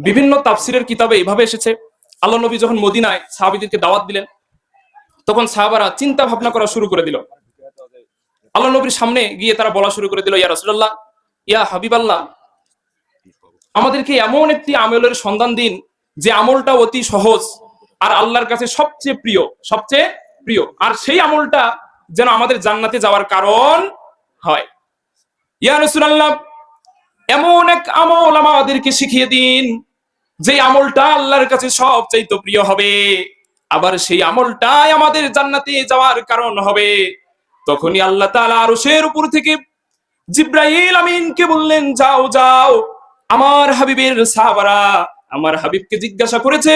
বিভিন্ন তাফসিরের কিতাবে এইভাবে এসেছে, আল্লাহ নবী যখন মদিনায় সাহাবীদেরকে দাওয়াত দিলেন, তখন সাহাবারা চিন্তা ভাবনা করা শুরু করে দিল। আল্লাহ নবীর সামনে গিয়ে তারা বলা শুরু করে দিল, ইয়া রাসূলুল্লাহ, ইয়া হাবিবাল্লাহ, আমাদেরকে এমন একটি আমলের সন্ধান দিন যে আমলটা অতি সহজ আর আল্লাহর কাছে সবচেয়ে প্রিয়, সবচেয়ে প্রিয়, আর সেই আমলটা যেন আমাদের জান্নাতে যাওয়ার কারণ হয়। ইয়া রাসূলুল্লাহ, এমন এক আমল আমাদেরকে শিখিয়ে দিন যে আমলটা আল্লাহর কাছে সবচাইতে প্রিয় হবে, আবার সেই আমলটাই আমাদের জান্নাতে যাওয়ার কারণ হবে। তখনই আল্লাহ তাআলা আরশের উপর থেকে জিবরাইল আমিনকে বললেন, যাও যাও, আমার হাবিবের সাহাবারা আমার হাবিবকে জিজ্ঞাসা করেছে,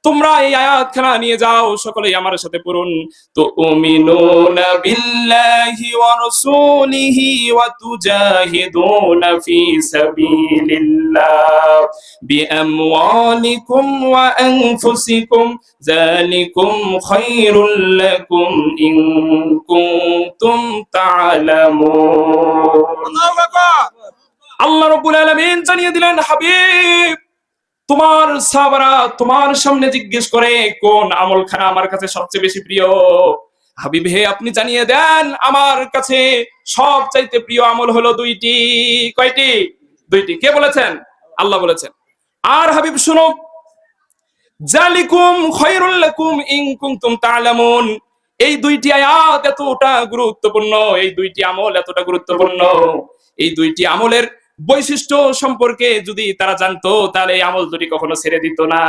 তোমরা এই আয়াতখানা নিয়ে যাও, সকলেই আমার সাথে পড়ুন। তো উমিনুনা বিল্লাহি ওয়া রাসূলিহি ওয়া তুজাহিদুনা ফি সাবিলিল্লাহ বিআমওয়ালিকুম ওয়া আনফুসিকুম যালিকুম খায়রুল লাকুম ইন কুনতুম তা'লামুন। আল্লাহ রাব্বুল আলামিন জানিয়ে দিলেন, হাবিব, তোমার সাহাবারা তোমার সামনে জিজ্ঞেস করে কোন আমলখানা আমার কাছে সবচেয়ে বেশি প্রিয়। হাবিব হে, আপনি জানিয়ে দেন আমার কাছে সবচাইতে প্রিয় আমল হলো দুইটি। কয়টি? দুইটি। কে বলেছেন? আল্লাহ বলেছেন। আর হাবিব শুনো, জালিকুম খায়রুল লাকুম ইন কুনতুম তা'লামুন, এই দুইটি আয়াত এতটা গুরুত্বপূর্ণ, এই দুইটি আমল এতটা গুরুত্বপূর্ণ, এই দুইটি আমলের বৈশিষ্ট্য সম্পর্কে যদি তারা জানতো তাহলে এই আমল দুটি কখনো ছেড়ে দিত না।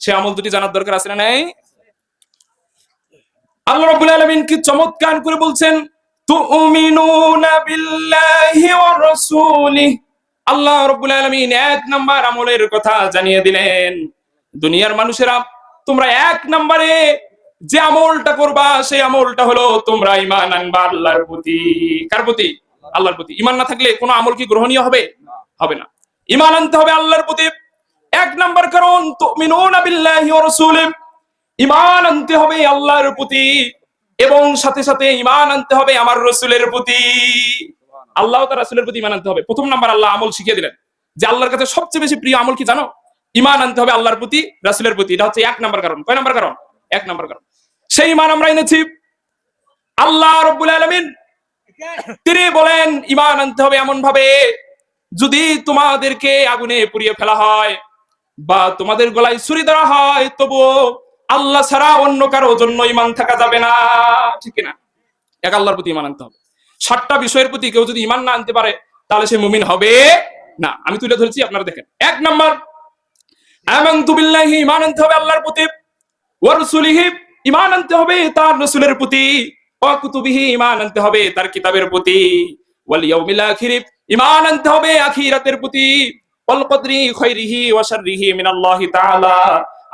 সে আমল দুটি জানার দরকার আছে না নাই? আল্লাহ রাব্বুল আলামিন কি চমৎকার করে বলছেন, তুমিনুনা বিল্লাহি ওয়া রাসূলিহি। আল্লাহ রাব্বুল আলামিন এক নাম্বার আমলের কথা জানিয়ে দিলেন, দুনিয়ার মানুষেরা তোমরা এক নম্বরে যে আমলটা করবা সেই আমলটা হলো তোমরা ঈমান আনবা আল্লাহর প্রতি। কার প্রতি? আল্লাহর প্রতি। ঈমান না থাকলে কোনো আমল কি গ্রহণীয় হবে? হবে না। ঈমান আনতে হবে আল্লাহর প্রতি, এক নাম্বার কারণ। তুমিনুনা বিল্লাহি ওয়া রাসূলিহি, ঈমান আনতে হবে আল্লাহর প্রতি এবং সাথে সাথে ঈমান আনতে হবে আমার রাসূলের প্রতি। আল্লাহ ও তার রাসূলের প্রতি ঈমান আনতে হবে। প্রথম নাম্বার আল্লাহ আমল শিখিয়ে দিলেন যে আল্লাহর কাছে সবচেয়ে বেশি প্রিয় আমল কি জানো? ঈমান আনতে হবে আল্লাহর প্রতি, রাসূলের প্রতি। এটা হচ্ছে এক নাম্বার কারণ। কয় নাম্বার কারণ? এক নাম্বার কারণ। সেই ঈমান আমরা এনেছি। আল্লাহ রাব্বুল আলামিন তিনি বলেন ঈমান আনতে হবে এমন ভাবে, যদি তোমাদেরকে আগুনে পুড়িয়ে ফেলা হয় বা তোমাদের গলায় ছুরি দেওয়া হয়, তবুও আল্লাহ ছাড়া অন্য কারো জন্য ঈমান থাকা যাবে না। ঠিক না? এক আল্লাহর প্রতি ঈমান আনতে হবে। 7টা বিষয়ের প্রতি কেউ যদি ঈমান না আনতে পারে তাহলে সে মুমিন হবে না। আমি তুলে ধরেছি, আপনারা দেখেন। এক নাম্বার, আমানতু বিল্লাহি, ঈমান আনতে হবে আল্লাহর প্রতি, ওয়া রাসূলিহি, ঈমান আনতে হবে তার রাসূলের প্রতি, ওয়া কুতুবিহি, ঈমান আনতে হবে তার কিতাবের প্রতি, ওয়াল ইয়াউমিল আখির, ঈমান আনতে হবে আখিরাতের প্রতি, ওয়াল কদরি খায়রিহি ওয়া শাররিহি মিনাল্লাহি তাআলা,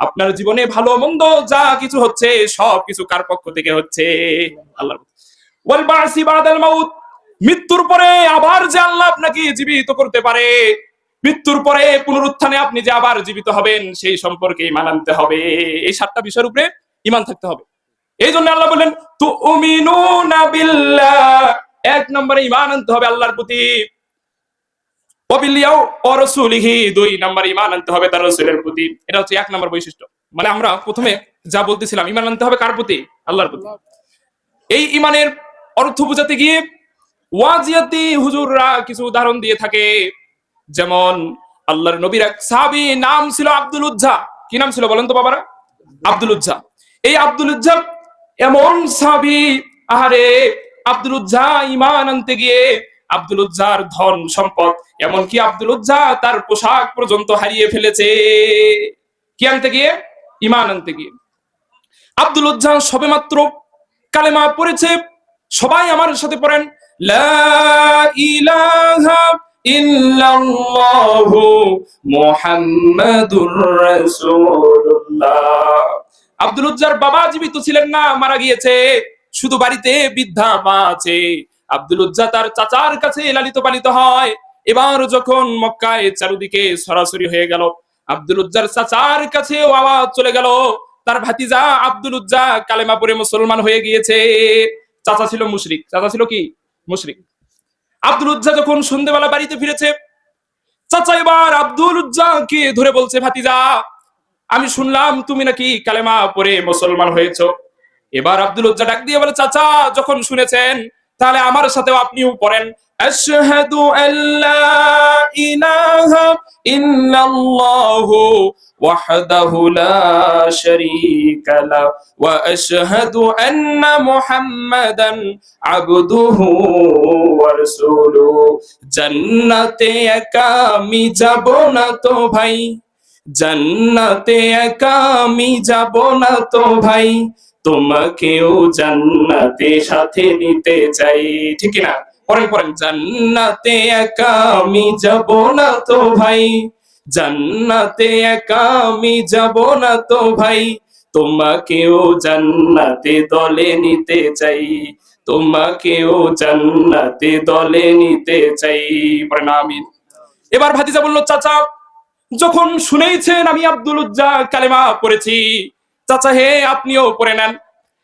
আপনার জীবনে ভালো মন্দ যা কিছু হচ্ছে সব কিছু কার পক্ষ থেকে হচ্ছে? আল্লাহর পক্ষ। ওয়াল বাসি বাদাল মাউত, মৃত্যুর পরে আবার যে আল্লাহ আপনাকে জীবিত করতে পারে, মৃত্যুর পরে পুনরুত্থানে আপনি যে আবার জীবিত হবেন সেই সম্পর্কে ঈমান আনতে হবে। এই 7টা বিষয়ের উপরে ঈমান থাকতে হবে। এই জন্য আল্লাহ বলেন তুমিনুনা বিল্লাহ, এক নম্বরে ঈমান আনতে হবে আল্লাহর প্রতি, ওয়া বিল ওয়া রাসূলিহি, 2 নম্বরে ঈমান আনতে হবে তার রাসূলের প্রতি। এটা হচ্ছে এক নম্বর বৈশিষ্ট্য। মানে আমরা প্রথমে যা বলতেছিলাম, ঈমান আনতে হবে কার প্রতি? আল্লাহর প্রতি। এই ঈমানের অর্থ বোঝাতে গিয়ে ওয়াজিয়াতি হুজুররা কিছু উদাহরণ দিয়ে থাকে। যেমন আল্লাহর নবীর এক সাহাবী, নাম ছিল আব্দুল উজ্জা। কি নাম ছিল বলেন তো বাবারা? আব্দুল উজ্জা। এই আব্দুল উজ্জা এমন সাহাবী, আহারে, আব্দুল উজ্জা ঈমান আনতে গিয়ে আব্দুল উজ্জার ধন সম্পদ, এমনকি আব্দুল উজ্জা তার পোশাক পর্যন্ত হারিয়ে ফেলেছে। কি আনতে গিয়ে? ঈমান আনতে গিয়ে। আব্দুল উজ্জা সবেমাত্র কালেমা পড়েছে। সবাই আমার সাথে পড়েন, লা ইলাহা ইল্লাল্লাহু মুহাম্মাদুর রাসূলুল্লাহ। আব্দুল উজ্জার বাবা জীবিত ছিলেন না, মারা গিয়েছে। শুধু বাড়িতে বৃদ্ধা মা আছে। আব্দুল উজ্জা তার চাচার কাছে লালিত পালিত হয়। এবার যখন মক্কায় চারিদিকে সরাসরি হয়ে গেল, আব্দুল উজ্জার চাচার কাছেও আওয়াজ চলে গেল, তার ভাতিজা আব্দুল উজ্জা কালেমা পড়ে মুসলমান হয়ে গিয়েছে। চাচা ছিল মুশরিক। চাচা ছিল কি? মুশরিক। আব্দুল উজ্জা যখন সন্ধ্যেবেলা বাড়িতে ফিরেছে, চাচা এবার আব্দুল উজ্জাকে ধরে বলছে, ভাতিজা আমি শুনলাম তুমি নাকি কালেমা পড়ে মুসলমান হয়েছো। এবার আব্দুল উজ্জা ডাক দিয়ে বলে, চাচা যখন শুনেছেন তাহলে আমার সাথেও আপনিও পড়েন, আশহাদু আল্লা ইলাহা ইল্লাল্লাহু ওয়াহদাহু লা শারীকা লা ওয়া আশহাদু আন্না মুহাম্মাদান আবদুহু ওয়া রাসূলুহু। জান্নাতে একা আমি যাব না তো ভাই, জান্নাতে একা আমি যাব না তো ভাই, তোমাকেও জান্নাতে সাথে নিতে চাই। ঠিক না? পড়েন পড়েন, জান্নাতে একা আমি যাব না তো ভাই, জান্নাতে একা আমি যাব না তো ভাই, তোমাকেও জান্নাতে দলে নিতে চাই, তোমাকেও জান্নাতে দলে নিতে চাই। পড়েন আমিন। এবার ভাতিজা বলল, চাচা যখন শুনেইছেন আমি আব্দুল উজ্জা কালেমা পড়েছি, চাচা হে আপনিও পড়ে নেন।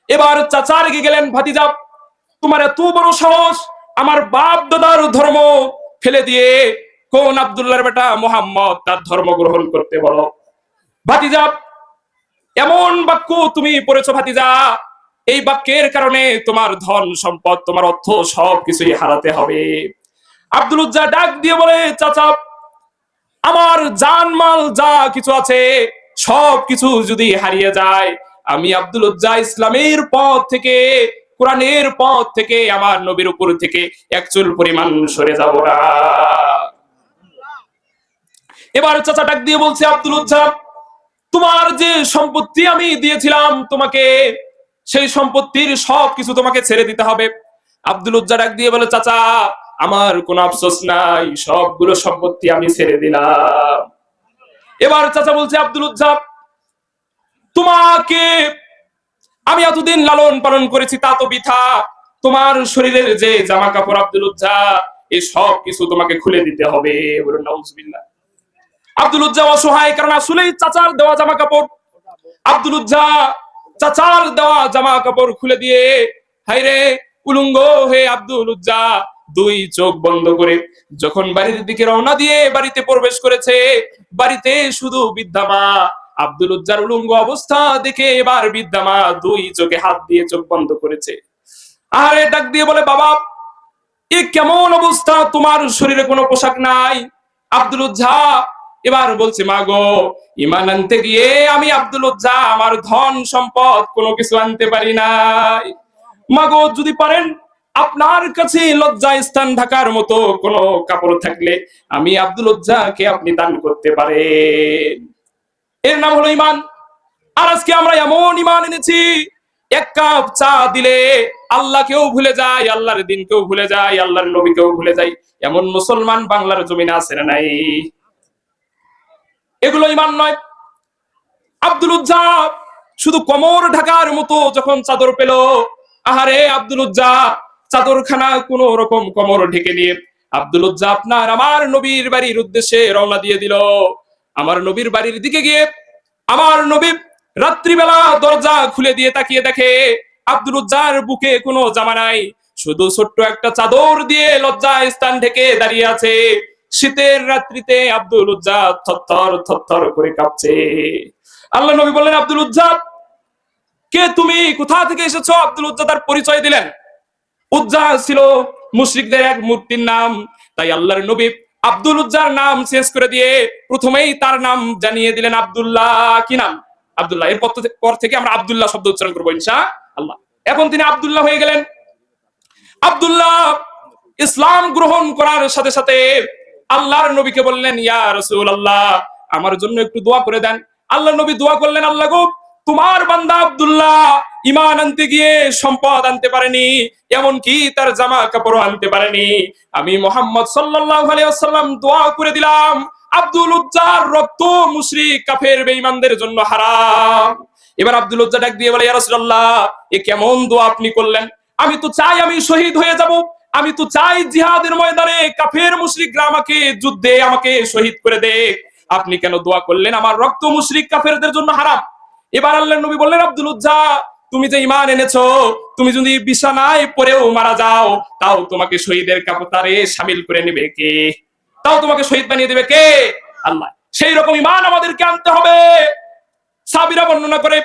এবার চাচা রেগে গেলেন, ভাতিজা তোমার এত বড় সাহস আমার বাপ দাদার ধর্ম ফেলে দিয়ে কোন আব্দুল্লাহর বেটা মোহাম্মদ তার ধর্ম গ্রহণ করতে বলো। ভাতিজা এমন বাক্য তুমি পড়েছো ভাতিজা, এই বাক্যের কারণে তোমার ধন সম্পদ তোমার অর্থ সবকিছুই হারাতে হবে। আব্দুল উজ্জা ডাক দিয়ে বলে, চাচা আমার জানমাল যা কিছু আছে সব কিছু যদি হারিয়ে যায়, আমি আব্দুল উজ্জা ইসলামের পথ থেকে, কোরআনের পথ থেকে, আমার নবীর উপর থেকে এক চুল পরিমাণ সরে যাব না। এবার চাচা ডাক দিয়ে বলছে, আব্দুল উজ্জা তোমার যে সম্পত্তি আমি দিয়েছিলাম তোমাকে, সেই সম্পত্তির সব কিছু তোমাকে ছেড়ে দিতে হবে। আব্দুল উজ্জা ডাক দিয়ে বলে, চাচা আমার কোনো আফসোস নাই, সবগুলো সম্পত্তি আমি ছেড়ে দিলাম। এবার চাচা বলছে, আব্দুল উজ্জা তোমাকে আমি এতদিন লালন পালন করেছি তা তো বৃথা, তোমার শরীরের যে জামা কাপড় আব্দুল উজ্জা এই সব কিছু তোমাকে খুলে দিতে হবে। বলুন নাউজুবিল্লাহ। আব্দুল উজ্জা অসহায়, কারণ আসলেই চাচার দেওয়া জামা কাপড়। আব্দুল উজ্জা চাচার দেওয়া জামা কাপড় খুলে দিয়ে হায়রে উলঙ্গ হয়ে আব্দুল উজ্জা দুই চোখ বন্ধ করে যখন বাড়ির দিকে রওনা দিয়ে বাড়িতে প্রবেশ করেছে, বাড়িতে শুধু বৃদ্ধা মা। আব্দুল উজ্জার উলঙ্গ অবস্থা দেখে এবার বৃদ্ধা মা দুই চোখে হাত দিয়ে চোখ বন্ধ করেছে। আরে ডাক দিয়ে বলে, বাবা এ কেমন অবস্থা, তোমার শরীরে কোনো পোশাক নাই। আব্দুল উজ্জা এবার বলছে, মা গো ঈমান আনতে গিয়ে আমি আব্দুল উজ্জা আমার ধন সম্পদ কোনো কিছু আনতে পারি নাই। মা গো যদি পারেন আপনার কাছে লজ্জা স্থান ঢাকার মতো কোনো কাপড় থাকলে আমি আব্দুল উজ্জাকে আপনি দান করতে পারেন। এর নাম হলো ঈমান। আর আজকে আমরা এমন ঈমান এনেছি, এক কাপ চা দিলে আল্লাহকেও ভুলে যায়, আল্লাহর দিনকেও ভুলে যায়, আল্লাহর নবীকেও ভুলে যায়। এমন মুসলমান বাংলার জমিনে আছে না নাই? এগুলো ঈমান নয়। আব্দুল উজ্জা শুধু কোমর ঢাকার মতো যখন চাদর পেল, আহারে আব্দুল উজ্জা চাদরখানা কোন রকম কোমর ঢেকে নিয়ে আব্দুল উজ্জা আপনার আমার নবীর বাড়ির উদ্দেশ্যে রওনা দিয়ে দিল। আমার নবীর বাড়ির দিকে গিয়ে আমার নবী রাত্রিবেলা দরজা খুলে দিয়ে তাকিয়ে দেখে আব্দুল উজ্জার বুকে কোনো জামা নাই, শুধু ছোট্ট একটা চাদর দিয়ে লজ্জা স্থান ঢেকে দাঁড়িয়ে আছে। শীতের রাত্রিতে আব্দুল উজ্জা থরথর থরথর করে কাঁপছে। আল্লাহ নবী বললেন, আব্দুল উজ্জা কে তুমি, কোথা থেকে এসেছো? আব্দুল উজ্জা তার পরিচয় দিলেন। উজ্জা ছিল মুশরিকদের এক মূর্তির নাম, তাই আল্লাহর নবী আব্দুল উজ্জার নাম চেঞ্জ করে দিয়ে প্রথমেই তার নাম জানিয়ে দিলেন আব্দুল্লাহ। কি নাম? আব্দুল্লাহ। এর পর থেকে আমরা আব্দুল্লাহ শব্দ উচ্চারণ করবো ইনশাআল্লাহ। এখন তিনি আব্দুল্লাহ হয়ে গেলেন। আব্দুল্লাহ ইসলাম গ্রহণ করার সাথে সাথে আল্লাহর নবীকে বললেন, ইয়া রাসূলুল্লাহ আমার জন্য একটু দোয়া করে দেন। আল্লাহ নবী দোয়া করলেন, আল্লাহ গো তোমার বান্দা আব্দুল্লাহ ঈমান আনতে গিয়ে সম্পদ আনতে পারেনি, এমনকি তার জামা কাপড় আনতে পারেনি। আমি মুহাম্মদ সাল্লাল্লাহু আলাইহি ওয়াসাল্লাম দোয়া করে দিলাম আব্দুল উজ্জার রক্ত মুশরিক কাফের বেঈমানদের জন্য হারাম। এবার আব্দুল উজ্জা ডাক দিয়ে বলে, ইয়া রাসূলুল্লাহ এ কেমন দোয়া আপনি করলেন? আমি তো চাই আমি শহীদ হয়ে যাব, আমি তো চাই জিহাদের ময়দানে কাফের মুশরিকরা আমাকে যুদ্ধে আমাকে শহীদ করে দেখ, আপনি কেন দোয়া করলেন আমার রক্ত মুশরিক কাফেরদের জন্য হারাম? এবার আল্লাহর নবী বললেন, আব্দুল উজ্জা তুমি যে ঈমান এনেছো, তুমি যদি বিছানায় পড়েও মারা যাও তাও তোমাকে শহীদের কাতারে শামিল করে নেবে কে? তাও তোমাকে শহীদ বানিয়ে দেবে কে? আল্লাহ। সেই রকম ঈমান আমাদেরকে আনতে হবে। সাহাবীরা বর্ণনা করে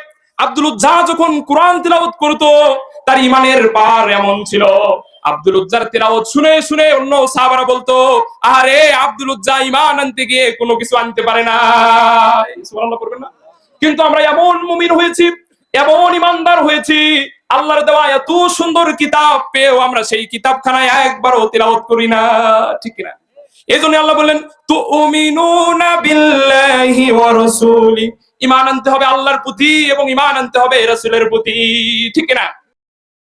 আব্দুল উজ্জা যখন কোরআন তিলাওয়াত করতো তার ঈমানের পার এমন ছিল, আব্দুল উজ্জার তিলাওয়াত শুনে শুনে অন্য সাহাবারা বলতো, আরে আব্দুল উজ্জা ঈমান আনতে গিয়ে কোনো কিছু আনতে পারে না। সুবহানাল্লাহ করবেন না? কিন্তু আমরা এমন মুমিন হয়েছি, এমন ইমানদার হয়েছি, আল্লাহর দেওয়া এত সুন্দর কিতাব পেয়েও আমরা সেই কিতাবখানায় একবারও তিলাওয়াত করি না, ঠিক কিনা? এজন্য আল্লাহ বললেন তুমিনুনা বিল্লাহি ওয়া রাসূলি, ঈমান আনতে হবে আল্লাহর প্রতি এবং ঈমান আনতে হবে রাসূলের প্রতি, ঠিক কিনা?